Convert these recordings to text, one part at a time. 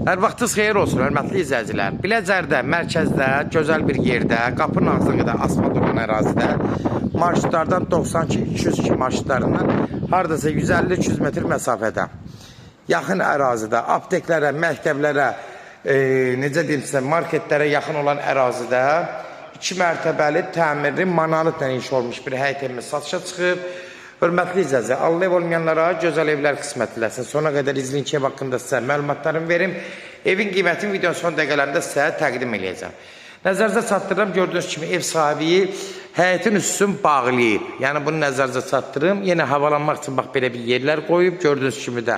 Hər vaxtınız xeyir olsun, hörmətli izləyicilər. Biləcərdə, mərkəzdə, gözəl bir yerdə, qapının ağzında asfalt olan ərazidə marşrutlardan 92-202 marşrutlarından hardasa 150-200 metr məsafədə, yaxın ərazidə, apteklərə, məktəblərə, necə deyim sizə, marketlərə yaxın olan ərazidə 2 mərtəbəli təmirli monolitlə inşa olmuş bir həyət evimiz satışa çıxıb. Hörmətli izləyicilər, Allah ev olmayanlara gözəl evlər qismət eləsin. Sona qədər izləyin ki, ev haqqında sizə məlumatlarımı verim. Evin qiymətini videonun son dəqiqələrində sizə təqdim edəcəm. Nəzərinizə çatdırıram, gördüyünüz kimi ev sahibi həyətin üstünü bağlayıb. Yəni bunu nəzərinizə çatdırım. Yenə havalanmaq üçün bax belə bir yerlər qoyub. Gördüyünüz kimi də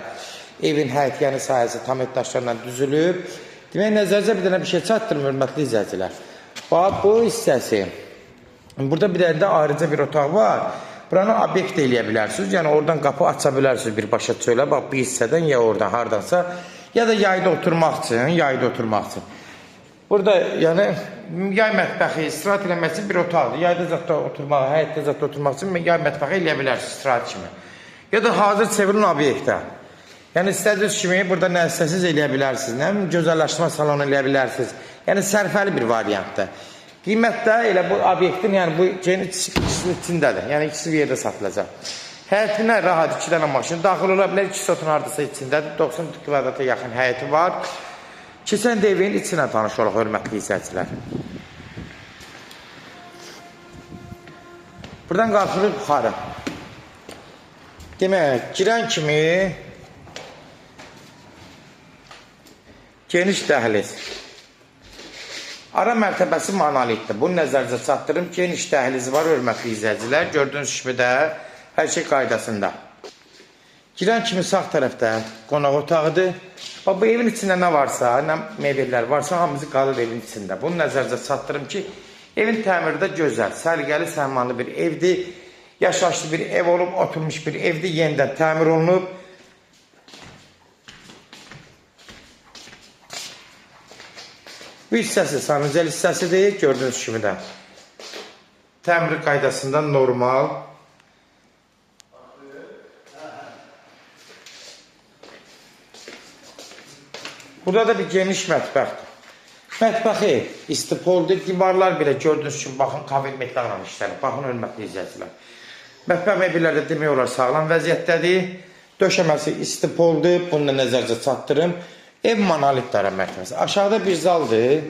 evin həyət yanı sahəsi tam daşlarla düzülüb. Demək, nəzərinizə bir dənə bir şey çatdırım, hörmətli izləyicilər. Bax, bu hissəsi. Burada bir dənə də ayrıca bir otaq var. Buranı obyekt eləyə bilərsiniz. Yəni oradan qapı aça bilərsiniz birbaşa çölə. Bax, bir hissədən ya oradan, hardansa. Ya da yayda oturmaq üçün, Burada yəni yay mətbəxi istirahət eləmək üçün bir otaqdır. Yayda zətdə oturmaq, həyətdə zətdə oturmaq üçün yay mətbəxi eləyə bilərsiniz istirahət kimi. Ya da hazır çevrilən obyektdə. Yəni istədiyiniz kimi burada nə istəsiz eləyə bilərsiniz. Nə gözəlləşdirmə salonu eləyə bilərsiniz. Yəni sərfəli bir variantdır. Qiymət də elə bu obyektin, yəni bu ikisinin içindədir. Yəni ikisi bir yerdə satılacaq. Həyətinə rahat 2 dənə maşın daxil ola bilər. 2 sotun hardasa içindədir. 90 kvadrata yaxın həyəti var. Keçən də evin içinə tanış olaq, hörmətli izləyicilər. Buradan qalxırıq yuxarı. Demək, girən kimi geniş dəhliz. Ara mərtəbəsi monolitdir. Bunu nəzərinizə çatdırım. Geniş dəhlizi var, hörmətli izləyicilər. Gördüyünüz kimi də hər şey qaydasında. Girən kimi sağ tərəfdə qonaq otağıdır. Bu evin içində nə varsa, nə mebellər varsa, hamısı qalır evin içində. Bunu nəzərinizə çatdırım ki, evin təmiri də gözəl, səliqəli, səhmanlı bir evdir. Yaşayışlı bir ev olub, oturmuş bir evdir, yenidən təmir olunub. Bu hissəsi sanuzel hissəsidir, gördüyünüz kimi də. Təmir qaydasında normal. Burada da bir geniş mətbəxdir. Mətbəxi istipoldur, divarlar belə gördüyünüz kimi, baxın, kavir metallarla işlənir. Baxın, hörmətli izləyicilər. Mətbəx mebelləri də demək olar sağlam vəziyyətdədir. Döşəməsi istipoldur, bunu da nəzərinizə çatdırım. Ev monolitlərə mərtəbəsi. Aşağıda bir zaldır,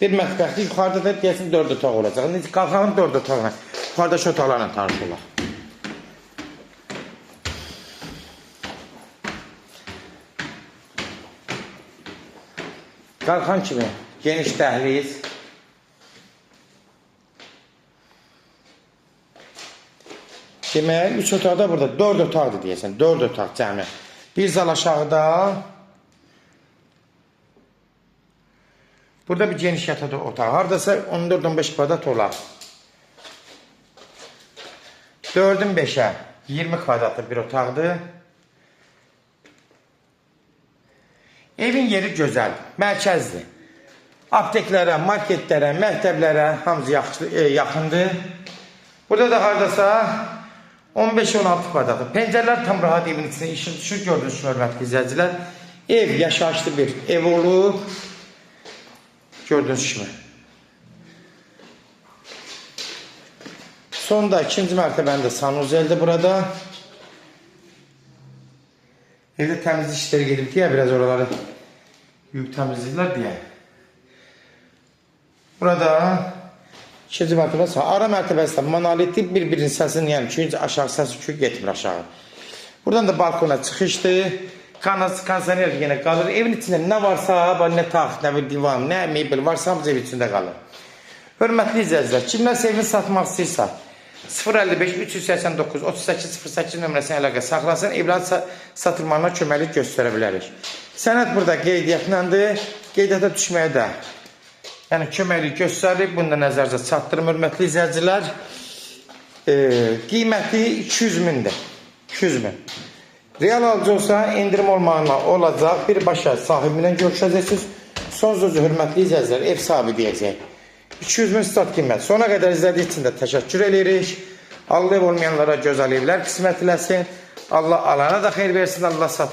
bir mətbəxdir, yuxarıda da deyəsin 4 otaq olacaq. Qalxanın 4 otaqla, yuxarıdakı otaqlarla tanış olaq. Qalxan kimi geniş dəhliz. Demək, 3 otaqda burada 4 otaqdır deyəsən, 4 otaq cəmi. Bir zal aşağıda. Burada bir geniş yatağı otaq. Haradasa 14-15 kvadrat olar. 4-ün 5-ə 20 kvadratlı bir otaqdır. Evin yeri gözəl, mərkəzdir. Apteklərə, marketlərə, məktəblərə hamısı yaxındır. Burada da haradasa 15-16 kvadratlı. Pəncərlər tam rahat evin içində işin düşür, gördüyünüz hörmətli izləyicilər. Ev yaşayışlı bir ev olur. Gördüyünüz kimi. Sonda ikinci mərtəbəndə sanuzeldir burada. Evdə təmizlik işləri gedib deyə, biraz oraları yük təmizləyirlər deyə. Burada ikinci mərtəbəsi, ara mərtəbəsi də monolitli bir-birinin səsini, yəni çünki aşağı səsi getmir aşağı. Buradan da balkona çıxışdır. Kondisioner yenə qalır. Evin içində nə varsa, nə taxt, nə bir divan, nə mebel varsa, hamısı evin içində qalır. Hörmətli izləyicilər, kimlərsə evini satmaq istəyirsə, 055-389-3808 nömrəsinin əlaqə saxlasın, evlərin satılmanına köməklik göstərə bilərik. Sənəd burada qeydiyyatlandır, qeydiyyata düşməyə də köməklik göstərir, bunu da nəzərinizə çatdırım, hörmətli izləyicilər. Qiyməti 200 mindir, 200 min. Real alıcı olsa indirim olmağına olacaq, birbaşa sahibindən görüşəcəksiniz. Son sözü hörmətli izləyicilər, ev sahibi deyəcək. 200 min start qiymət. Sona qədər izlədiyi üçün də təşəkkür edirik. Allah ev olmayanlara gözəl evlər qismət eləsin. Allah alana da xeyir versin, Allah satın.